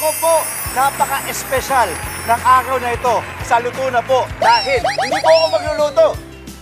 Naku po, napaka-espesyal ng araw na ito sa luto na po. Dahil hindi po ako magluluto.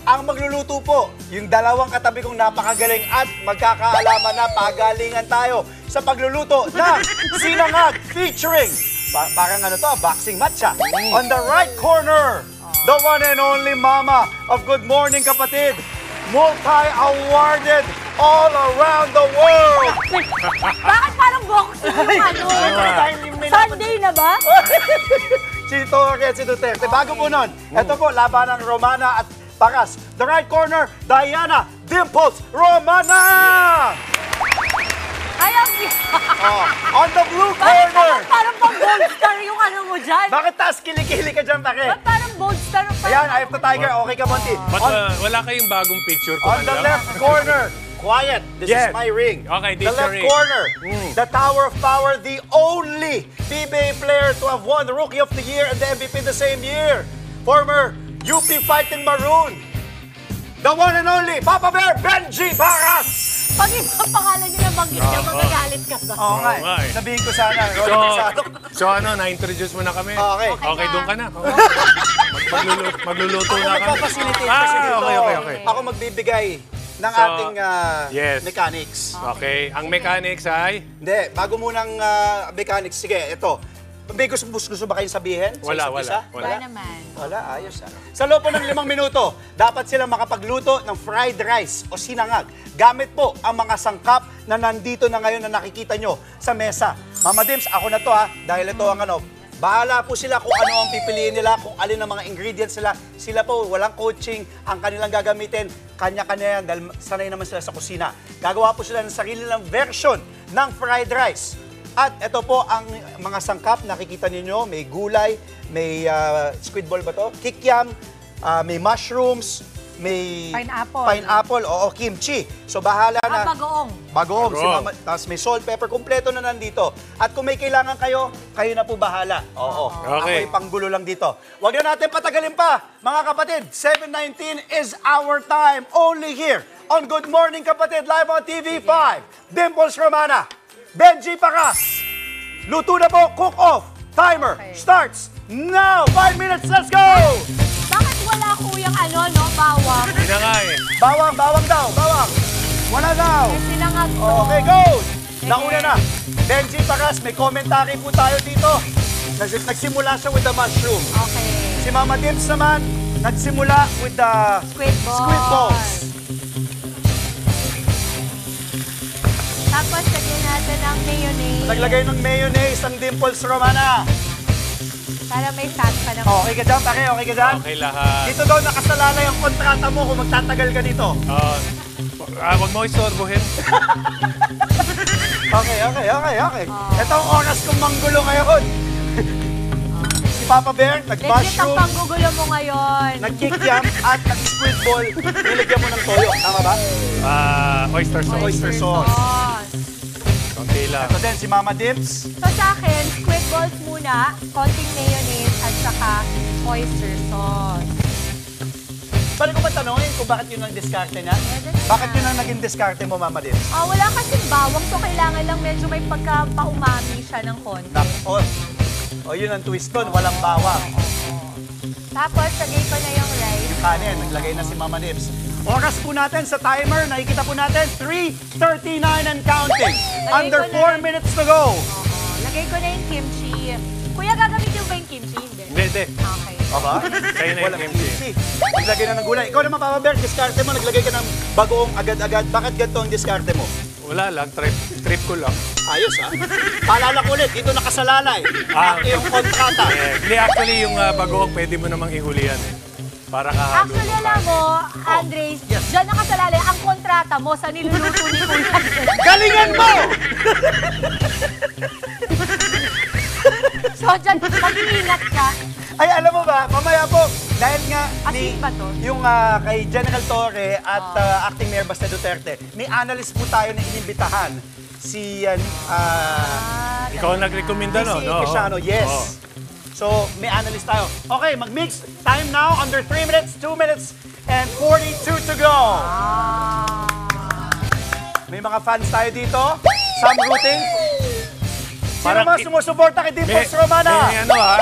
Ang magluluto po, yung dalawang katabi kong napakagaling at magkakaalaman na pagalingan tayo sa pagluluto ng sinangag featuring, parang ano to, boxing match ah. On the right corner, the one and only mama of Good Morning Kapatid, multi-awarded all around the world. Bakit parang boxing yung ano? Sunday na ba? Si Torres, si Duterte. Bago po nun, ito po, laban ng Romana at Paras. The right corner, Diana Dimples Romana! Ayaw On the blue corner! Parang pang gold star yung ano mo dyan. Bakit taas kilikili ka dyan, Pake? Ba't parang gold star? Ayan, I have the tiger. Okay ka, Monty. Ba't wala kayong bagong picture ko? On the left corner, quiet. This is my ring. Okay, this the left ring. corner, the Tower of Power, the only PBA player to have won the Rookie of the Year and the MVP the same year. Former UP Fighting Maroon. The one and only Papa Bear, Benji Barras! Pag ibang pangalan niyo na banggit niya, magagalit ka ba? Oo nga nga eh. Sabihin ko sana. So ano, na-introduce mo na kami? Okay. Okay, doon ka na. Magluluto Ako na kami. magpapacilitate kasi dito. Okay. Ako magbibigay ng So, ating yes. mechanics. Okay, ang mechanics ay? Hindi, bago munang mechanics, sige, ito. May gusto ba kayong sabihin? Sa Wala. isa't isa? Wala naman. Wala, ayos ah. Sa loob po ng 5 minuto, dapat silang makapagluto ng fried rice o sinangag. Gamit po ang mga sangkap na nandito na ngayon na nakikita nyo sa mesa. Mama Dims, ako na to ha, dahil ito ang ano, bahala po sila kung ano ang pipiliin nila, kung alin ang mga ingredients nila. Sila po, walang coaching, ang kanilang gagamitin, kanya-kanya yan, dahil sanay naman sila sa kusina. Gagawa po sila ng sarili nilang version ng fried rice. At ito po ang mga sangkap, nakikita ninyo, may gulay, may squid ball ba to? Kikiam, may mushrooms, may Pineapple. oo, kimchi. So bahala na. Bagoong. Bagoong. Si Bagoong. Mama, tapos may salt, pepper, kumpleto na nandito. At kung may kailangan kayo, kayo na po bahala. Oo. Okay. Ako'y panggulo lang dito. Huwag na natin patagalin pa. Mga kapatid, 7:19 is our time. Only here on Good Morning Kapatid, live on TV5. Dimples Romana, Benji Paras. Luto na po, cook off. Timer starts now. 5 minutes, let's go! Bakit wala kuyang ano, no? Bawang. Hindi na nga eh. Bawang daw, bawang. Wala daw. May sinangag to. Okay, go! Nauna na. Benji Paras, may commentary po tayo dito. Nagsimula siya with the mushroom. Okay. Si Mama Dims naman, nagsimula with the Squid balls. Tapos, lagyan natin ng mayonnaise. Naglagay ng mayonnaise ang Dimples Romana. Para may fat pa naman. Okay ka dyan, Pake? Okay ka dyan? Okay lahat. Dito daw nakasalalay ang kontrata mo kung magtatagal ka dito. Huwag mo istorbohin. Okay. Ito ang oras kong manggulo ngayon. Si Papa Bear, Legit ang nag-mushroom, panggugulo mo ngayon. nag-kikiam, at nag-squid ball. Nilagyan mo ng toyo. Tama ba? Oyster sauce. Oyster sauce. Konti lang. Ito din, si Mama Dims. So sa akin, squid balls muna, konting mayonnaise, at saka oyster sauce. Balik ko ba tanongin kung bakit yun ang diskarte niya? Bakit yun ang naging diskarte mo, Mama Dims? Wala kasing bawang, so kailangan lang medyo may pagka-paumami siya ng konti. O yun ang twist doon, walang bawang. Tapos, lagay ko na yung rice. Yung kanin, naglagay na si Mama Dims. Oras po natin sa timer, nakikita po natin, 3:39 and counting. Under 4 minutes to go. Lagay ko na yung kimchi. Kuya, gagamitin mo ba yung kimchi? Hindi. Hindi. Okay. Aba? Sa'yo na yung Walang kimchi. Naglagay na ng gulay. Ikaw naman, Papa Bear, diskarte mo, naglagay ka ng bagoong agad-agad. Bakit ganito ang diskarte mo? Wala lang. Trip ko lang. Ayos, ha? Paalala ko ulit, dito nakasalalay. Ang iyong kontrata. Hindi, actually, yung bagoong pwede mo namang ihulihan eh. Para kahalo. Actually, alam mo, Andres, dyan nakasalalay ang kontrata mo sa niluluto ni Kuya. Galingan mo! So, dyan, mag-iingat ka. Ay, alam mo ba, mamaya po, dahil nga Asin ba to? yung kay General Torre at Acting Mayor Baste Duterte, may analyst po tayo na inimbitahan. Si, Ikaw ang nag-recommenda, no? si Cristiano, yes. Oo. So, may analyst tayo. Okay, mag-mix. Time now, under 3 minutes, 2 minutes, and 42 to go. May mga fans tayo dito. Some rooting Sino naman sumusuporta kay Dimples Romana? May ano ha?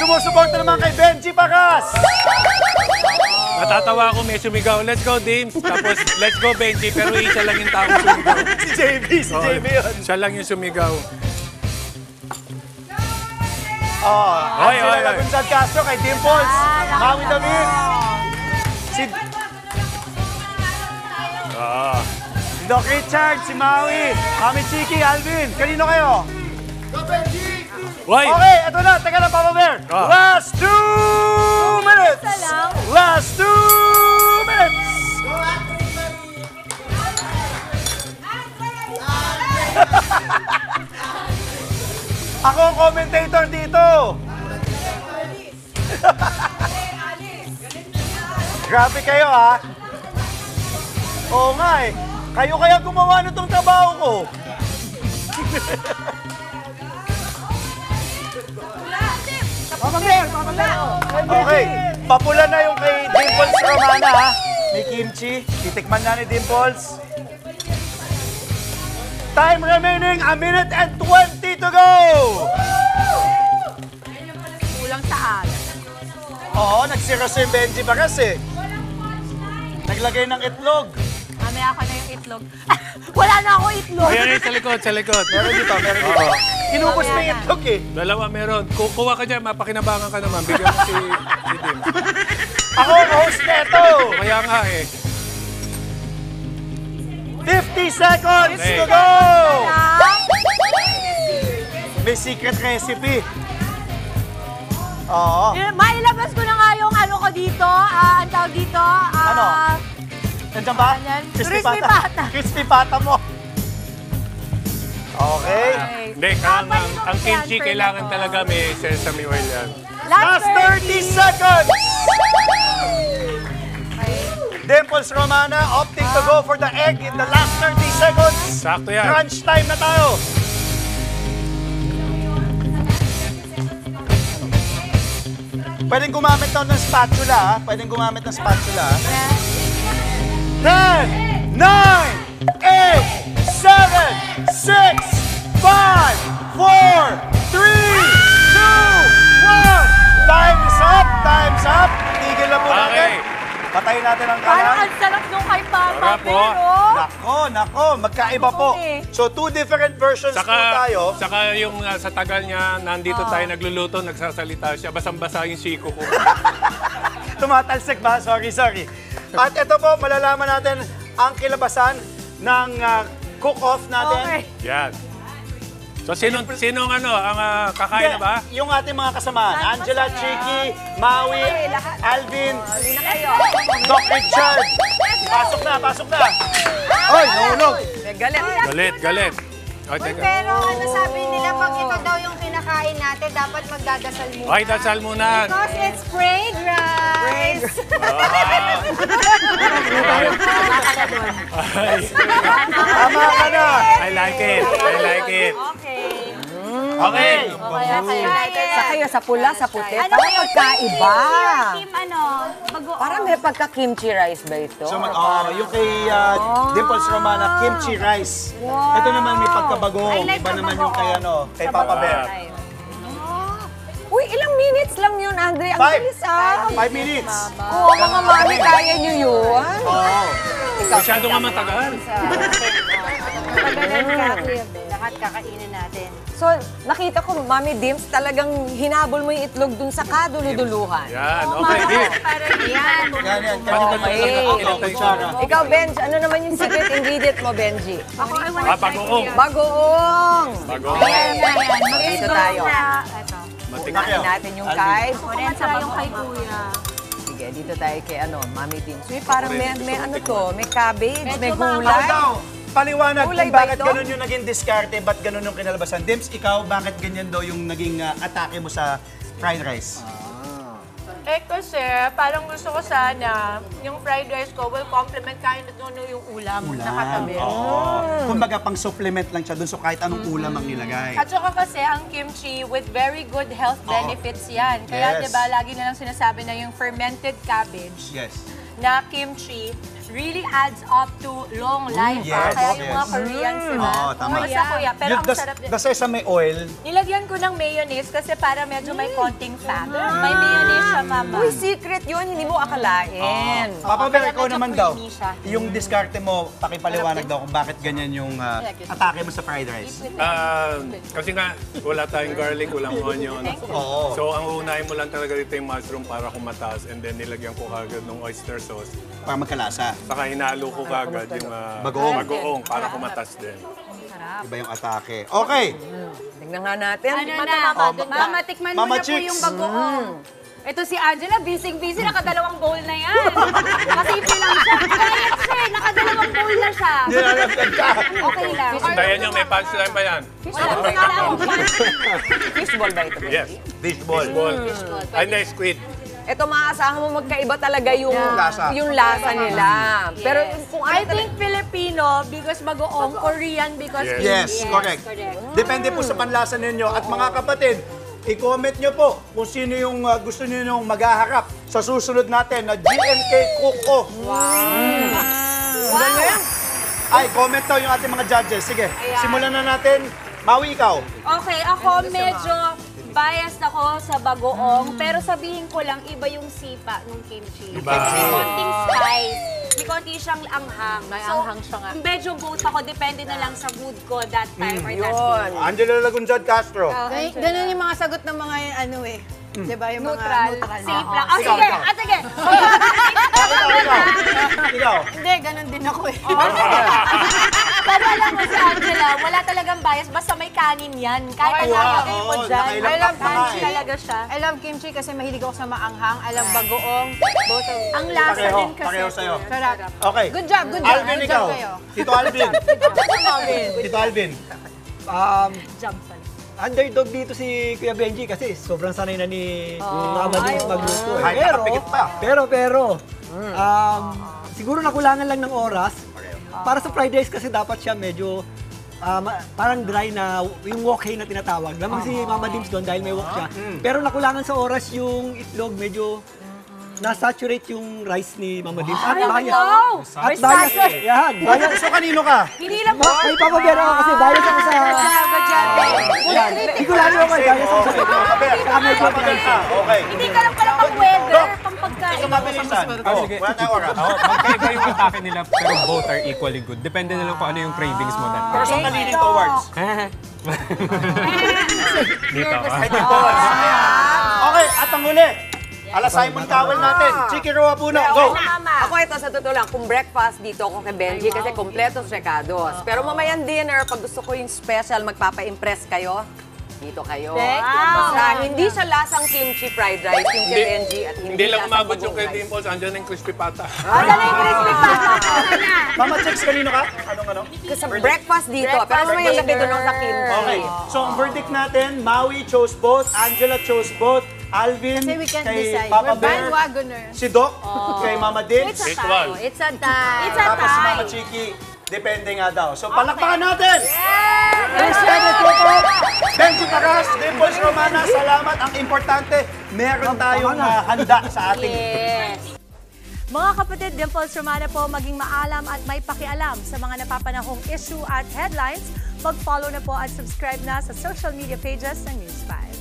Sumusuporta naman kay Benji Baras. Natatawa ako, may sumigaw, let's go Dims, tapos let's go Benji, pero isa lang yung taong sumigaw. Si JB yun. Siya lang yung sumigaw. Oh, Oy, Angela oy, oy. Lagunsad Castro kay Dimples. Maui David. Si Doc Richard, si Maui. Mami Chiki, Alvin. Kanino kayo? Why? Okay, ito na. Teka lang, Papa Bear. Ah. Last 2 minutes. Isa lang. Last 2 minutes. Ako ang commentator dito. Grabe kayo, ha? Oo nga eh. Kayo kaya gumawa nitong trabaho ko. Okay, papula na yung kay Dimples Romana, ha? May kimchi. Titikman na ni Dimples. Time remaining, 1 minute and 20 to go! Kulang sa alat. Oo, nagsirasa yung Benji Baras eh. Naglagay ng itlog. Mamaya ako na yung itlog. Wala na ako itlog. Ayan, sa likod, sa likod. Meron dito, meron dito. Inubos na yung itlog eh. Dalawa meron. Kuha ka dyan, mapakinabangan ka naman. Bigyan mo si Dims. Ako ang host neto. Kaya nga eh. 50 seconds Hey. to go! Ah, May secret recipe. Oo. mailabas ko na nga yung ano ko dito. Ang tawag dito. Ano? Nandiyan ba? Ayan. Crispy Crispy pata. pata. Crispy pata mo. Okay. Hindi, ang kimchi kailangan talaga may sesame oil yan. Last 30 seconds! Dimples Romana opting to go for the egg in the last 30 seconds. Sakto yan. Crunch time na tayo. Pwedeng gumamit daw ng spatula, ha? Pwedeng gumamit ng spatula, ha? 10, 9, 8, 7, 6, 5, 4, 3, 2, 1. Time is up! Time's up! Tigil na po natin. Okay. Patayin natin ang Parang kalan. ang sarap nung kay Papa Sarap po. Nako, nako, magkaiba po. Okay. So, 2 different versions po tayo. Saka yung sa tagal niya, nandito tayo nagluluto, nagsasalita siya. Basang-basa yung siko ko. Tumatalsik ba? Sorry. At ito po, malalaman natin ang kilabasan ng cook-off natin. Okay. Yan. So, sinong ang kakain na ba? Yung ating mga kasamaan. Angela, Chiki, Maui, Alvin, Doc Richard. Pasok na. Oy, nahulog. Galit. O, teka. Pero ano sabi nila, pag ito daw yung kinakain natin, dapat magdadasal muna. Ay, dasal muna. Because it's fragrance. Tama ka na. I like it. Okay. Sa kayo, sa pula, sa puti, Ano parang yun? magkaiba. Team ano, bago. Parang may pagka-kimchi rice ba ito? So, yung kay Dimples Romana, kimchi rice. Ito naman may pagkabagong. I like Iba naman yung kay, kay Sa Papa bagoong. Bear. Uy, ilang minutes lang yun, Andre. Ang 5. bilis ah. 5 minutes. Oo, mga mami, kaya nyo yun. Oo. Masyado nga matagal. Lahat kakainin natin. So, nakita ko, Mami Dims, talagang hinabol mo yung itlog dun sa kaduluduluhan. Yan, okay. Deal. Parang yan. Yan. Okay. Kutsara. Ikaw, Benj, ano naman yung secret ingredient mo, Benji? Ako ay wala Bagoong. Bagoong! Bagoong. Dito tayo. Ito. Kain natin yung kay. Kunin sa yung kay Kuya. Sige, dito tayo kay Mami Dims. Uy, parang may ano to, may cabbage, may Ako gulay. daw, paliwanag Kulay kung ba bakit ito? ganun yung naging diskarte, ba't ganun yung kinalabasan. Dims, ikaw, bakit ganyan daw yung naging atake mo sa fried rice? Eh kasi, parang gusto ko sana, yung fried rice ko will complement kahit ano yung ulam na katabi. Oo. Kumbaga, pang supplement lang siya dun, so kahit anong ulam ang nilagay. At saka kasi, ang kimchi with very good health benefits yan. Kaya Yes. diba, lagi na lang sinasabi na yung fermented cabbage Yes. na kimchi really adds up to long life. Yes, Kaya yung yes. mga Koreans, Oo, tama. Basta kuya, pero ang sarap din. Dasay sa may oil. Nilagyan ko ng mayonnaise kasi para medyo may konting fat. May mayonnaise siya, mama. Uy, secret yun. Hindi mo akalain. Papa Bear, kaya ikaw medyo naman daw. creamy siya. Yung diskarte mo, pakipaliwanag daw kung bakit ganyan yung atake mo sa fried rice. Kasi nga, wala tayong garlic, walang onion. Oo. So, ang unahin mo lang talaga dito yung mushroom para kumataas and then nilagyan ko kagad ng oyster sauce. Para magkalasa. Saka hinalo ko kagad yung Bagoong. para kumatas din. Iba yung atake. Okay. Tingnan nga natin. Mama, tikman mo Mama na po Chicks. yung bagoong. Ito si Angela, busy-busy, nakadalawang bowl na yan. Masipin lang siya. Diet siya, nakadalawang bowl na siya. Nilalagyan ka. Okay lang. Dahil nyo, may punchline pa yan. Wala akong Fishball ba ito? Yes. Fishball. Ball. Ay, hindi, squid. Ito maasahan mo magkaiba talaga yung Lasa. yung lasa nila. Pero kung I think Filipino because bagoong, Korean because Yes, correct. Depende po sa panlasa ninyo. At mga kapatid, i-comment nyo po kung sino yung gusto nyo yung maghaharap sa susunod natin na GMK Cook-Off. Ay, comment daw yung ating mga judges. Sige, simulan na natin. Maui, ikaw. Okay, ako medyo biased ako sa bagoong, pero sabihin ko lang, iba yung sipa ng kimchi. Iba. May konting spice, may konti siyang anghang. May anghang siya nga. Medyo both ako, depende na lang sa mood ko that time or that yun. day. Angela Lagunjad Castro. Ganun yung mga sagot ng mga ano eh. Diba yung Neutral, mga safe Oo. lang. Ah, Ikaw, sige, ikaw. sige. Ikaw. Hindi, ganun din ako eh. Pero alam mo si Angela, wala talagang bias, basta may kanin yan. Kahit ang lalagay mo oo, dyan. nakailang I love cup na nga kimchi. eh. Talaga siya. I love kimchi kasi mahilig ako sa maanghang. I love bagoong. Both of Ang lasa Pareho, din kasi. pareho sa'yo. Sarap. Okay. Good job, good job. Alvin, Good ikaw. job kayo. Tito Alvin. Tito Alvin. Jump sa Underdog dito si Kuya Benji kasi sobrang sanay na ni Mama Dins magluto. Kahit nakapikit pa. Pero, siguro nakulangan lang ng oras. Para sa fried rice kasi dapat siya medyo parang dry na yung wok hay na tinatawag. Lamang si Mama Dins doon dahil may wok siya. Pero nakulangan sa oras yung itlog, medyo na-saturate yung rice ni Mama Dins. At bias. At bias. Yan. Bias. So, kanino ka? Hindi lang po. May papagera ako kasi bias ako sa... Yan. Hindi ko lalo ako bias ako sa... Papa Bear ka. Okay. Hindi ka lang pala pang weather, pang pagkain. Ito mabilisan. Oh, wala tayong oras. Magkaiba yung atake nila pero both are equally good. Depende na lang kung ano yung cravings mo Pero saan ka leaning towards? dito. Ay, dito. Okay, at ang huli. Ala Simon Cowell natin. Chiki Roa Puno, go! Ako ito sa totoo lang, kung breakfast dito ako kay Benji kasi kompleto recados. Pero mamayang dinner, pag gusto ko yung special, magpapa-impress kayo, dito kayo. Basta hindi siya lasang kimchi fried rice yung kay Benji at Hindi lang lasang umabot yung bagong kay rice. Dimples, andyan yung crispy pata. Mama Chicks, kanino ka? Anong ano? Kasi sa breakfast dito, pero mamayang gabi doon ako sa kimchi. Okay, so ang verdict natin, Maui chose both, Angela chose both, Alvin Kasi we can't kay decide. Papa We're Bear, bandwagoners. si Doc kay Mama Dins, Equal. It's a tie. It's a tapos si Mama tie. Chiki, depende nga daw. So palakpakan natin! Benji Paras, Dimples Romana, salamat. Ang importante, meron tayong handa sa ating Yes. Mga kapatid, Dimples Romana po, maging maalam at may pakialam sa mga napapanahong issue at headlines. Mag-follow na po at subscribe na sa social media pages ng News 5.